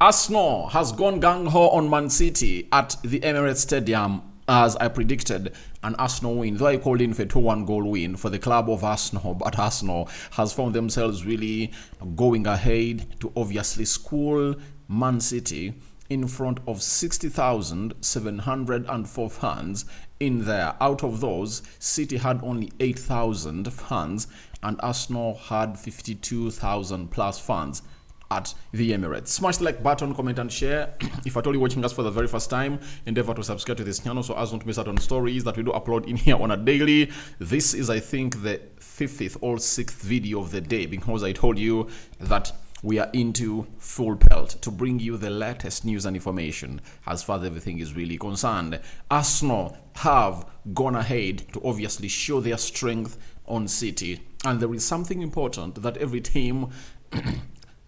Arsenal has gone gung-ho on Man City at the Emirates Stadium as I predicted an Arsenal win, though I called in for a 2-1 goal win for the club of Arsenal, but Arsenal has found themselves really going ahead to obviously school Man City in front of 60,704 fans in there. Out of those, City had only 8,000 fans and Arsenal had 52,000 plus fans at the Emirates. Smash the like button, comment and share. If at all you're watching us for the very first time, endeavor to subscribe to this channel so as not to miss out on stories that we do upload in here on a daily. This is, I think, the 5th or 6th video of the day because I told you that we are into full pelt to bring you the latest news and information as far as everything is really concerned. Arsenal have gone ahead to obviously show their strength on City, and there is something important that every team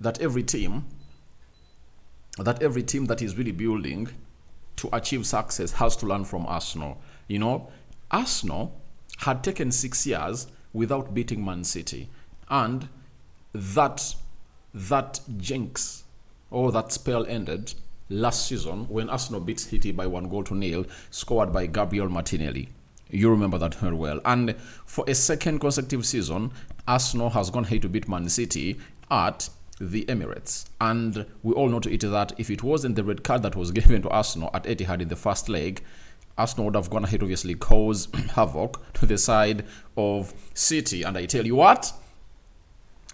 that every team that is really building to achieve success has to learn from Arsenal. You know, Arsenal had taken 6 years without beating Man City, and that jinx or that spell ended last season when Arsenal beat City by 1-0, scored by Gabriel Martinelli. You remember that very well. And for a second consecutive season, Arsenal has gone ahead to beat Man City at the Emirates. And we all know to it that if it wasn't the red card that was given to Arsenal at Etihad in the first leg, Arsenal would have gone ahead obviously cause havoc to the side of City. And I tell you what,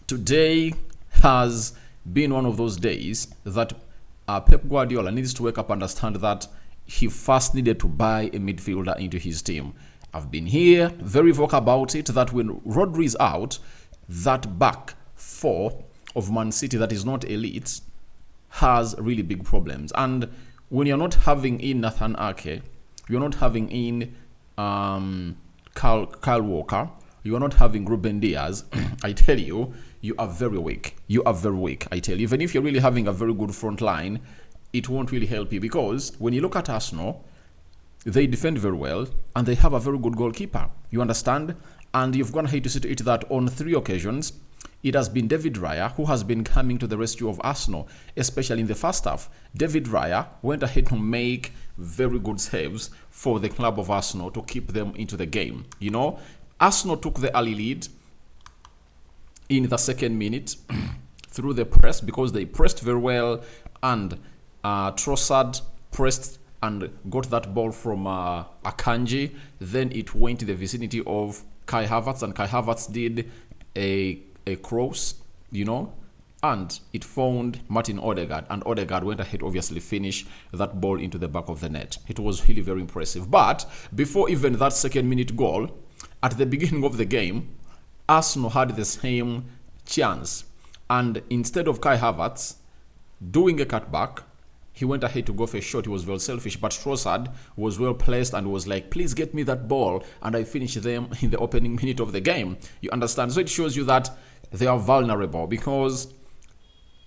today has been one of those days that Pep Guardiola needs to wake up and understand that he first needed to buy a midfielder into his team. I've been here very vocal about it that when Rodri is out, that back four of Man City that is not elite has really big problems. And when you're not having in Nathan Ake, you're not having in Kyle Walker, you're not having Ruben Diaz, I tell you, you are very weak. You are very weak, I tell you. Even if you're really having a very good front line, it won't really help you because when you look at Arsenal, they defend very well and they have a very good goalkeeper. You understand? And you've gone ahead to see to it that on 3 occasions, it has been David Raya who has been coming to the rescue of Arsenal, especially in the first half. David Raya went ahead to make very good saves for the club of Arsenal to keep them into the game. You know, Arsenal took the early lead in the second minute through the press because they pressed very well, and Trossard pressed and got that ball from Akanji. Then it went to the vicinity of Kai Havertz, and Kai Havertz did a cross, you know, and it found Martin Odegaard, and Odegaard went ahead obviously finish that ball into the back of the net. It was really very impressive. But before even that second minute goal, at the beginning of the game, Arsenal had the same chance, and instead of Kai Havertz doing a cutback, he went ahead to go for a shot. He was very selfish, but Trossard was well placed and was like, please get me that ball, and I finished them in the opening minute of the game. You understand? So it shows you that they are vulnerable because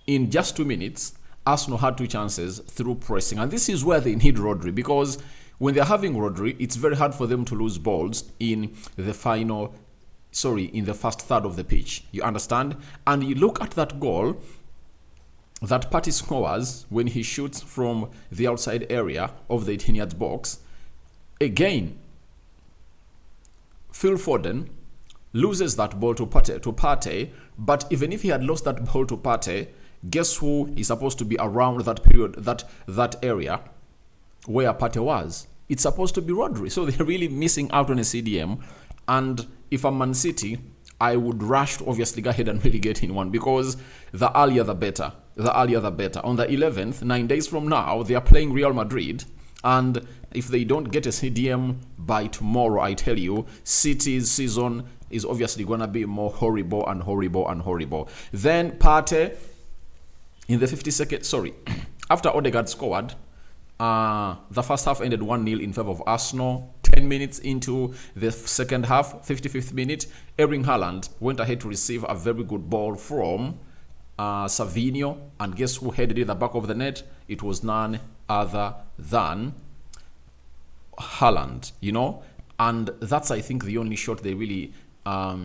in just 2 minutes, Arsenal had 2 chances through pressing, and this is where they need Rodri, because when they're having Rodri, it's very hard for them to lose balls in the first third of the pitch. You understand? And you look at that goal that Partey scores when he shoots from the outside area of the 18-yard box. Again, Phil Foden loses that ball to Partey, but even if he had lost that ball to Partey, guess who is supposed to be around that period, that area where Partey was? It's supposed to be Rodri. So they're really missing out on a CDM. And if I'm Man City, I would rush to obviously go ahead and really get in one, because the earlier the better. The earlier the better. On the 11th, 9 days from now, they are playing Real Madrid. And if they don't get a CDM by tomorrow, I tell you, City's season is obviously going to be more horrible and horrible and horrible. Then Partey, in the 52nd, after Odegaard scored, the first half ended 1-0 in favor of Arsenal. 10 minutes into the second half, 55th minute, Erling Haaland went ahead to receive a very good ball from Savinho, and guess who headed it at the back of the net? It was none other than Haaland, you know. And that's, I think, the only shot they really I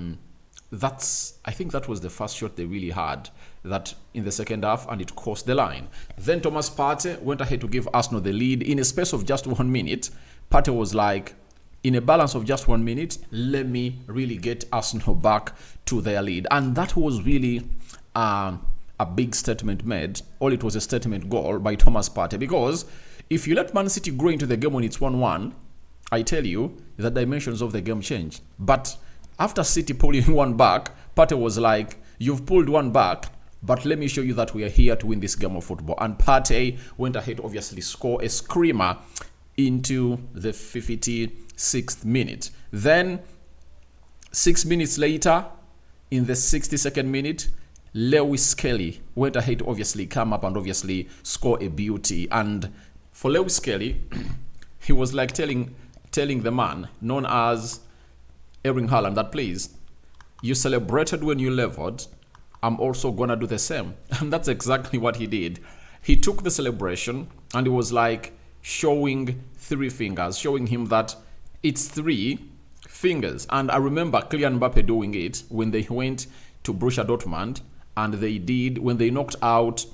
think that was the first shot they really had that in the second half, and it crossed the line. Then Thomas Partey went ahead to give Arsenal the lead in a space of just 1 minute. Partey was like, in a balance of just 1 minute, let me really get Arsenal back to their lead. And that was really a big statement made, or it was a statement goal by Thomas Partey, because if you let Man City grow into the game when it's 1-1, I tell you, the dimensions of the game change. But after City pulling one back, Partey was like, you've pulled one back, but let me show you that we are here to win this game of football. And Partey went ahead to obviously score a screamer into the 56th minute. Then 6 minutes later, in the 62nd minute, Lewis Kelly went ahead to obviously come up and obviously score a beauty. And for Lewis Kelly, he was like telling the man known as Erling Haaland that, please, you celebrated when you leveled, I'm also gonna do the same. And that's exactly what he did. He took the celebration and he was like showing 3 fingers, showing him that it's 3 fingers. And I remember Kylian Mbappe doing it when they went to Borussia Dortmund, and they did when they knocked out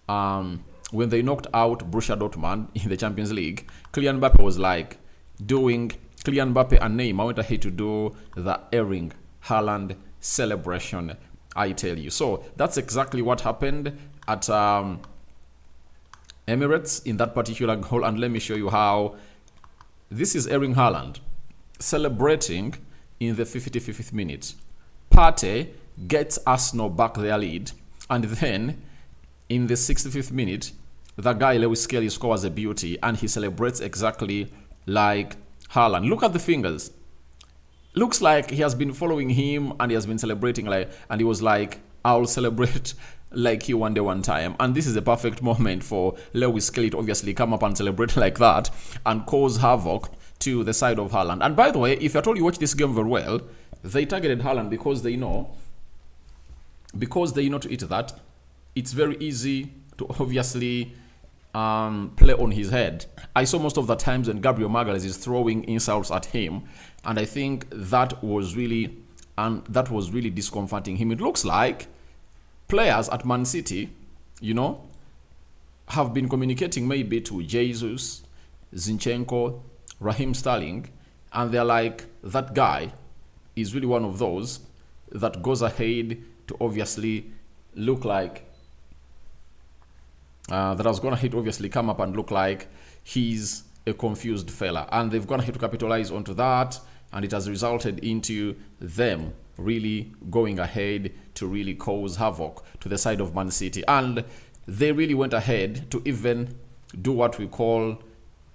Borussia Dortmund in the Champions League. Kylian Mbappe was like doing, Kylian Mbappe and Neymar went ahead to do the Erling Haaland celebration, I tell you. So that's exactly what happened at Emirates in that particular goal. And let me show you how. This is Erling Haaland celebrating in the 55th minute. Partey gets Arsenal back their lead, and then in the 65th minute, the guy Lewis Kelly scores a beauty, and he celebrates exactly like Haaland. Look at the fingers. Looks like he has been following him and he has been celebrating like, and he was like, I'll celebrate like you one day, one time. And this is a perfect moment for Lewis Kelly to obviously come up and celebrate like that and cause havoc to the side of Haaland. And by the way, if at all you watch this game very well, they targeted Haaland because they know to eat that, it's very easy to obviously play on his head. I saw most of the times when Gabriel Magalhaes is throwing insults at him, and I think that was really discomforting him. It looks like players at Man City, have been communicating maybe to Jesus, Zinchenko, Raheem Sterling, and they're like, that guy is really one of those that goes ahead to obviously look like that was going to obviously come up and look like he's a confused fella. And they've gone ahead to capitalize onto that, and it has resulted into them really going ahead to really cause havoc to the side of Man City. And they really went ahead to even do what we call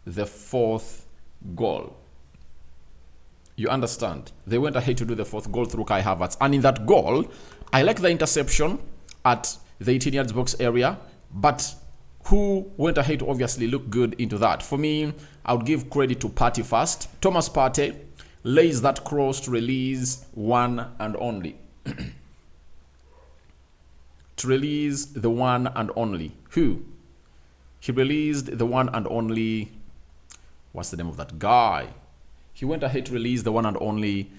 the 4th goal. You understand? They went ahead to do the 4th goal through Kai Havertz. And in that goal, I like the interception at the 18 yards box area, but who went ahead to obviously look good into that? For me, I would give credit to Partey first. Thomas Partey lays that cross to release one and only. To release the one and only. Who? He released the one and only. What's the name of that guy? He went ahead to release the one and only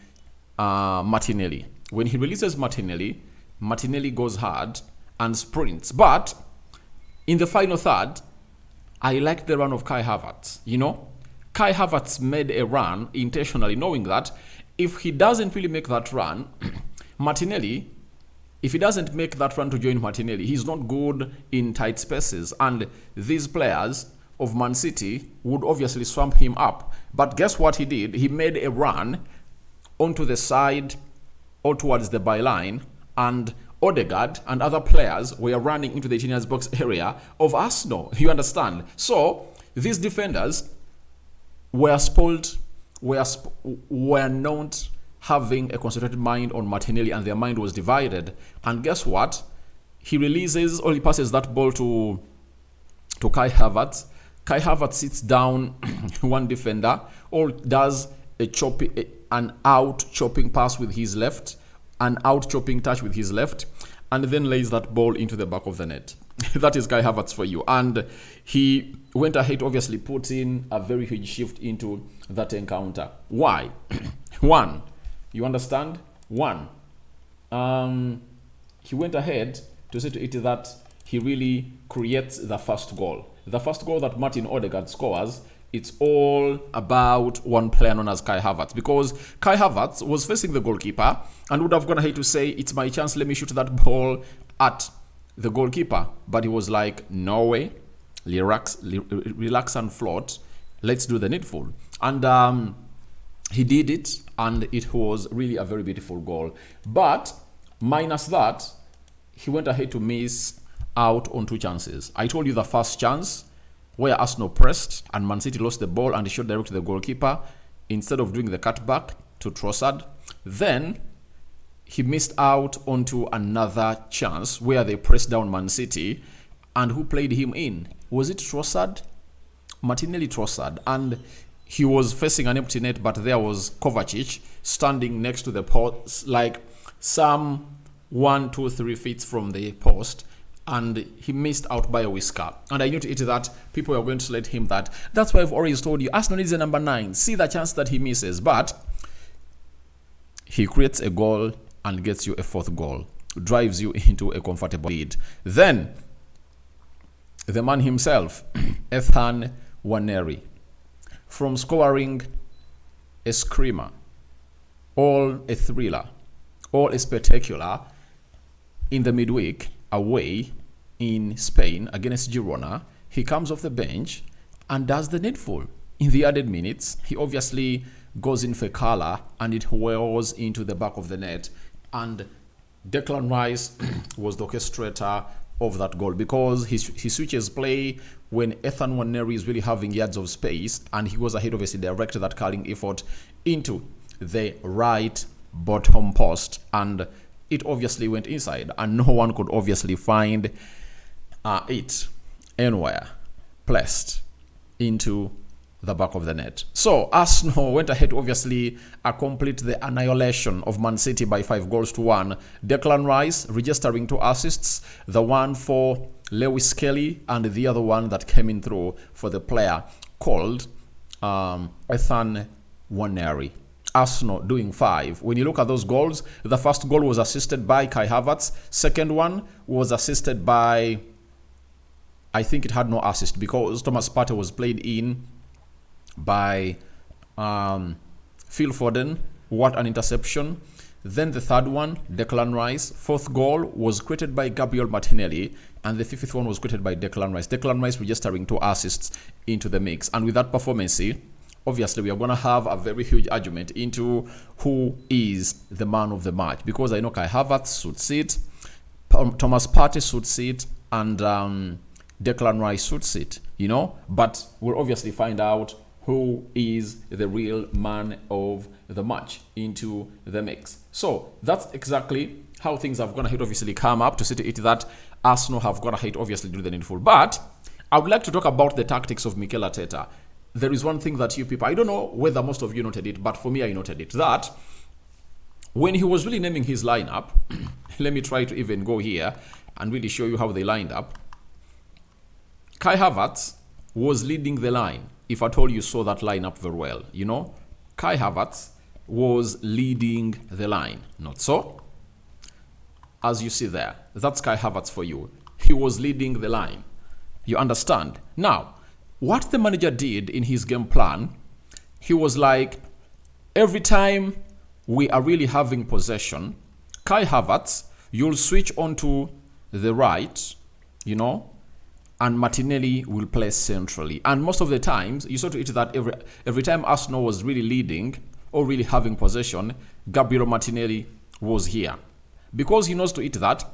Martinelli. When he releases Martinelli, Martinelli goes hard and sprints. But in the final third, I like the run of Kai Havertz. Kai Havertz made a run intentionally, knowing that if he doesn't really make that run, Martinelli, if he doesn't make that run to join Martinelli, he's not good in tight spaces. And these players of Man City would obviously swamp him up. But guess what he did? He made a run onto the side or towards the byline, and Odegaard and other players were running into the 18 yards box area of Arsenal. You understand? So these defenders were spoiled, were not having a concentrated mind on Martinelli, and their mind was divided. And guess what? He releases, or he passes that ball to Kai Havertz. Kai Havertz sits down one defender, or does an out chopping pass with his left, an out chopping touch with his left, and then lays that ball into the back of the net. That is Kai Havertz for you. And he went ahead, obviously put in a very huge shift into that encounter. Why? One, you understand? One, he went ahead to see to it that he really creates the first goal. The first goal that Martin Odegaard scores, it's all about one player known as Kai Havertz, because Kai Havertz was facing the goalkeeper and would have gone ahead to say, it's my chance, let me shoot that ball at the goalkeeper. But he was like, no way, relax and float, let's do the needful. And he did it, and it was really a very beautiful goal. But minus that, he went ahead to miss out on two chances. I told you the first chance, where Arsenal pressed and Man City lost the ball and shot direct to the goalkeeper instead of doing the cutback to Trossard. Then he missed out onto another chance where they pressed down Man City, and who played him in? Was it Trossard? Martinelli Trossard. And he was facing an empty net, but there was Kovacic standing next to the post, like some 1, 2, 3 feet from the post. And he missed out by a whisker. And I knew to it that people were going to let him that. That's why I've always told you, Arsenal needs a number 9. See the chance that he misses. But he creates a goal and gets you a fourth goal. Drives you into a comfortable lead. Then, the man himself, Ethan Nwaneri, from scoring a screamer, all a thriller, all a spectacular, in the midweek, away in Spain against Girona, he comes off the bench and does the needful. In the added minutes, he obviously goes in for color and it whirls into the back of the net. And Declan Rice was the orchestrator of that goal, because he switches play when Ethan Nwaneri is really having yards of space, and he goes ahead, obviously directed that curling effort into the right bottom post, and it obviously went inside, and no one could obviously find it anywhere placed into the back of the net. So Arsenal went ahead to obviously complete the annihilation of Man City by 5-1. Declan Rice registering 2 assists, the one for Lewis Kelly and the other one that came in through for the player called Ethan Nwaneri. Arsenal doing 5. When you look at those goals, the first goal was assisted by Kai Havertz. Second one was assisted by, I think it had no assist because Thomas Partey was played in by Phil Foden. What an interception. Then the third one, Declan Rice. Fourth goal was created by Gabriel Martinelli, and the fifth one was created by Declan Rice. Declan Rice registering 2 assists into the mix. And with that performance, obviously we are going to have a very huge argument into who is the man of the match, because I know Kai Havertz should sit, Thomas Partey should sit, and Declan Rice should sit, but we'll obviously find out who is the real man of the match into the mix. So that's exactly how things have gone ahead, obviously come up to see to it that Arsenal have gone ahead, obviously do the needful. But I would like to talk about the tactics of Mikel Arteta. There is one thing that you people, I don't know whether most of you noted it, but for me I noted it, that when he was really naming his lineup, let me try to even go here and really show you how they lined up. Kai Havertz was leading the line. If at all you saw that lineup very well, Kai Havertz was leading the line. Not so? As you see there, that's Kai Havertz for you. He was leading the line. You understand? Now, what the manager did in his game plan, he was like, every time we are really having possession, Kai Havertz, you'll switch onto the right, and Martinelli will play centrally. And most of the times, you saw to it that every time Arsenal was really leading or really having possession, Gabriel Martinelli was here. Because he knows to it that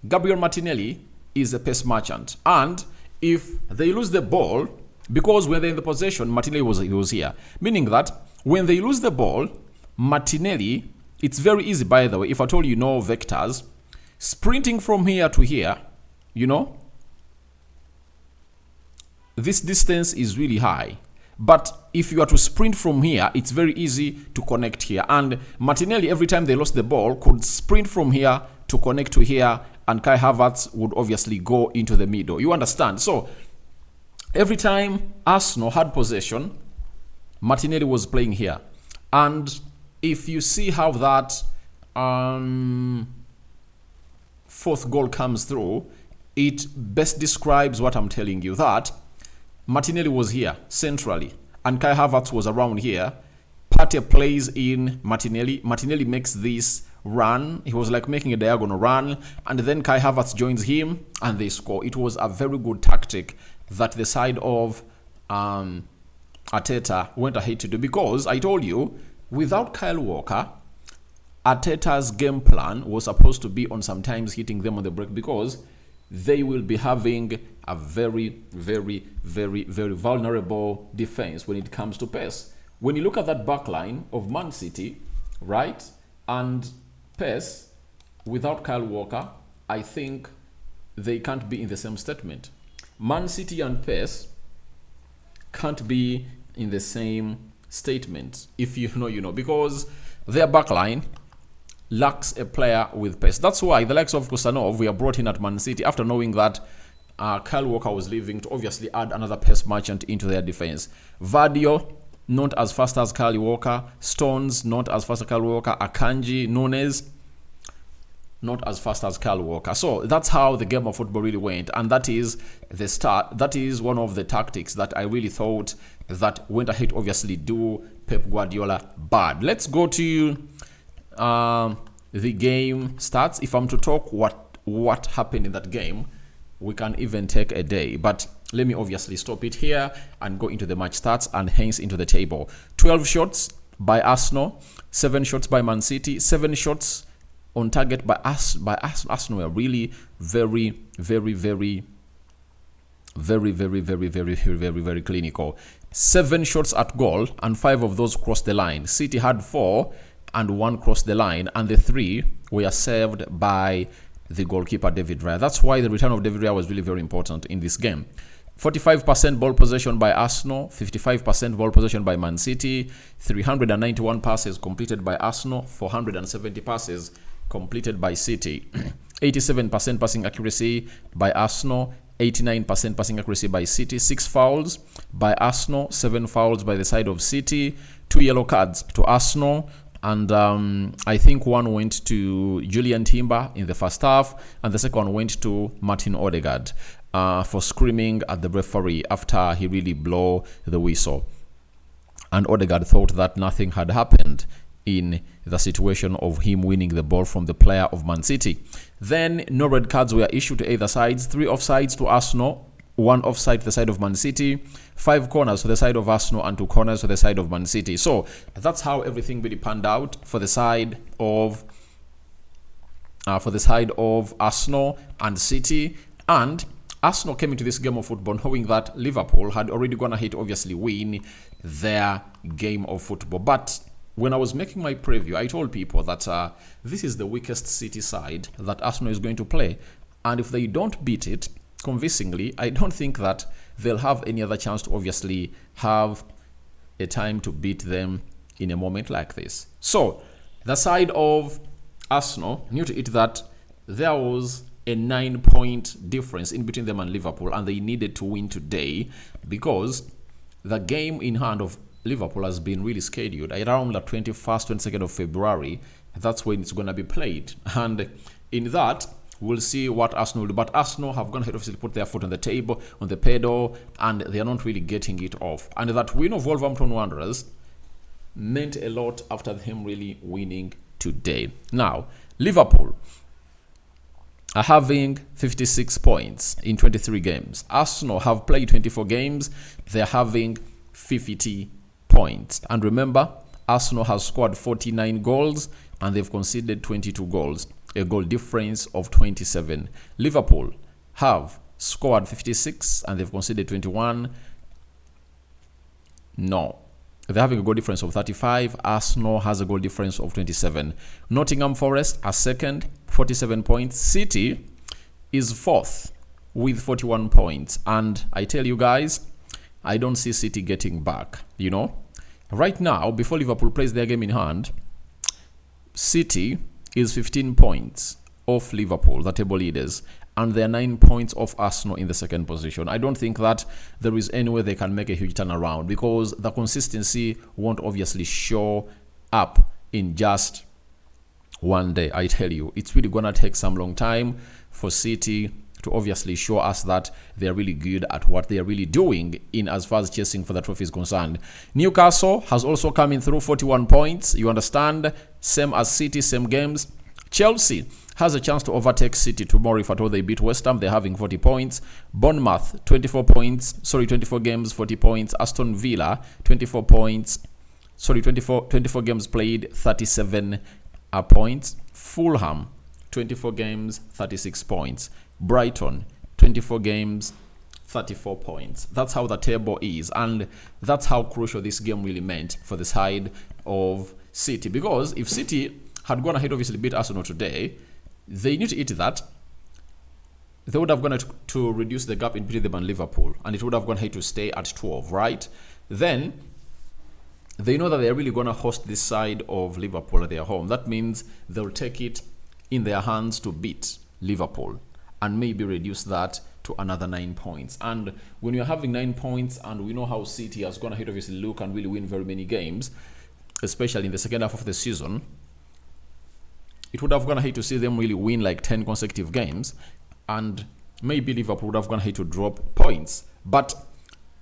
Gabriel Martinelli is a pace merchant. And if they lose the ball, because when they're in the possession, Martinelli was here. Meaning that when they lose the ball, Martinelli, it's very easy, by the way, if I told you no vectors, sprinting from here to here, this distance is really high. But if you are to sprint from here, it's very easy to connect here. And Martinelli, every time they lost the ball, could sprint from here to connect to here, and Kai Havertz would obviously go into the middle. You understand? So, every time Arsenal had possession, Martinelli was playing here. And if you see how that fourth goal comes through, it best describes what I'm telling you, that Martinelli was here centrally and Kai Havertz was around here. Partey plays in Martinelli. Martinelli makes this run. He was like making a diagonal run, and then Kai Havertz joins him and they score. It was a very good tactic that the side of Arteta went ahead to do, because I told you, without Kyle Walker, Arteta's game plan was supposed to be on sometimes hitting them on the break, because they will be having a very, very, very, very vulnerable defense when it comes to pace. When you look at that back line of Man City, right, and pace, without Kyle Walker, I think they can't be in the same statement. Man City and pace can't be in the same statement. If you know, you know, because their back line lacks a player with pace. That's why the likes of Kusanov were brought in at Man City after knowing that Kyle Walker was leaving, to obviously add another pace merchant into their defense. Vadio, not as fast as Kyle Walker. Stones, not as fast as Kyle Walker. Akanji, Nunes, not as fast as Kyle Walker. So that's how the game of football really went, and that is the start. That is one of the tactics that I really thought that went ahead to obviously do Pep Guardiola bad. Let's go to the game stats. If I'm to talk what happened in that game, we can even take a day, but let me obviously stop it here and go into the match stats and hence into the table. 12 shots by Arsenal, 7 shots by Man City, 7 shots on target by Arsenal were really very, very, very, very, very, very, very, very, very clinical. 7 shots at goal and 5 of those crossed the line. City had 4 and 1 crossed the line, and the 3 were saved by the goalkeeper David Raya. That's why the return of David Raya was really very important in this game. 45% ball possession by Arsenal, 55% ball possession by Man City, 391 passes completed by Arsenal, 470 passes completed by City. 87% passing accuracy by Arsenal, 89% passing accuracy by City. 6 fouls by Arsenal, 7 fouls by the side of City, 2 yellow cards to Arsenal, and I think one went to Julian Timber in the first half, and the second one went to Martin Odegaard for screaming at the referee after he really blew the whistle. And Odegaard thought that nothing had happened in the situation of him winning the ball from the player of Man City. Then no red cards were issued to either sides. 3 offsides to Arsenal, 1 offside to the side of Man City, 5 corners to the side of Arsenal, and 2 corners to the side of Man City. So that's how everything really panned out for the side of Arsenal and City. And Arsenal came into this game of football knowing that Liverpool had already gone ahead to obviously win their game of football. But when I was making my preview, I told people that this is the weakest City side that Arsenal is going to play. And if they don't beat it convincingly, I don't think that they'll have any other chance to obviously have a time to beat them in a moment like this. So the side of Arsenal knew to it that there was a 9-point difference in between them and Liverpool, and they needed to win today because the game in hand of Liverpool has been really scheduled around the 21st, 22nd of February. That's when it's going to be played. And in that, we'll see what Arsenal will do. But Arsenal have gone ahead to put their foot on the table, on the pedal, and they are not really getting it off. And that win of Wolverhampton Wanderers meant a lot after them really winning today. Now, Liverpool are having 56 points in 23 games. Arsenal have played 24 games. They're having 50 points. And remember, Arsenal has scored 49 goals and they've conceded 22 goals, a goal difference of 27. Liverpool have scored 56 and they've conceded 21. No, they're having a goal difference of 35. Arsenal has a goal difference of 27. Nottingham Forest are second, 47 points. City is fourth with 41 points. And I tell you guys, I don't see City getting back, you know. Right now, before Liverpool plays their game in hand, City is 15 points off Liverpool, the table leaders, and they're 9 points off Arsenal in the second position. I don't think that there is any way they can make a huge turnaround because the consistency won't obviously show up in just one day. I tell you, it's really gonna take some long time for City to obviously show us that they're really good at what they're really doing in as far as chasing for the trophy is concerned. Newcastle has also come in through 41 points. You understand? Same as City, same games. Chelsea has a chance to overtake City tomorrow if at all they beat West Ham. They're having 40 points. Bournemouth, 24 points. 24 games, 40 points. Aston Villa, 24 points. 24 games played, 37 points. Fulham, 24 games, 36 points. Brighton, 24 games, 34 points. That's how the table is, and that's how crucial this game really meant for the side of City. Because if City had gone ahead, obviously beat Arsenal today, they need to eat that. They would have gone to reduce the gap in between them and Liverpool, and it would have gone ahead to stay at 12, right? Then they know that they're really going to host this side of Liverpool at their home. That means they'll take it in their hands to beat Liverpool and maybe reduce that to another 9 points. And when you're having 9 points, and we know how City has gone ahead, obviously look and really win very many games, especially in the second half of the season, it would have gone ahead to see them really win like 10 consecutive games, and maybe Liverpool would have gone ahead to drop points. But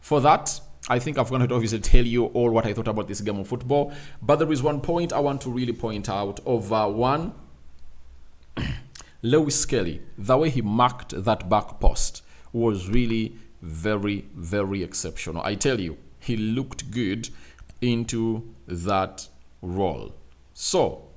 for that, I think I've gone ahead to obviously tell you all what I thought about this game of football. But there is one point I want to really point out. One, Lewis Kelly, the way he marked that back post was really very, very exceptional. I tell you, he looked good into that role. So,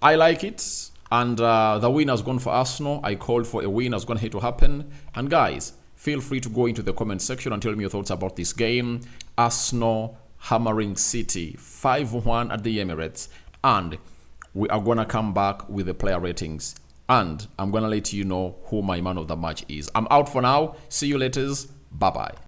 I like it. And the win has gone for Arsenal. I called for a win has gone here to happen. And guys, feel free to go into the comment section and tell me your thoughts about this game. Arsenal hammering City 5-1 at the Emirates. And we are going to come back with the player ratings. And I'm going to let you know who my man of the match is. I'm out for now. See you later. Bye-bye.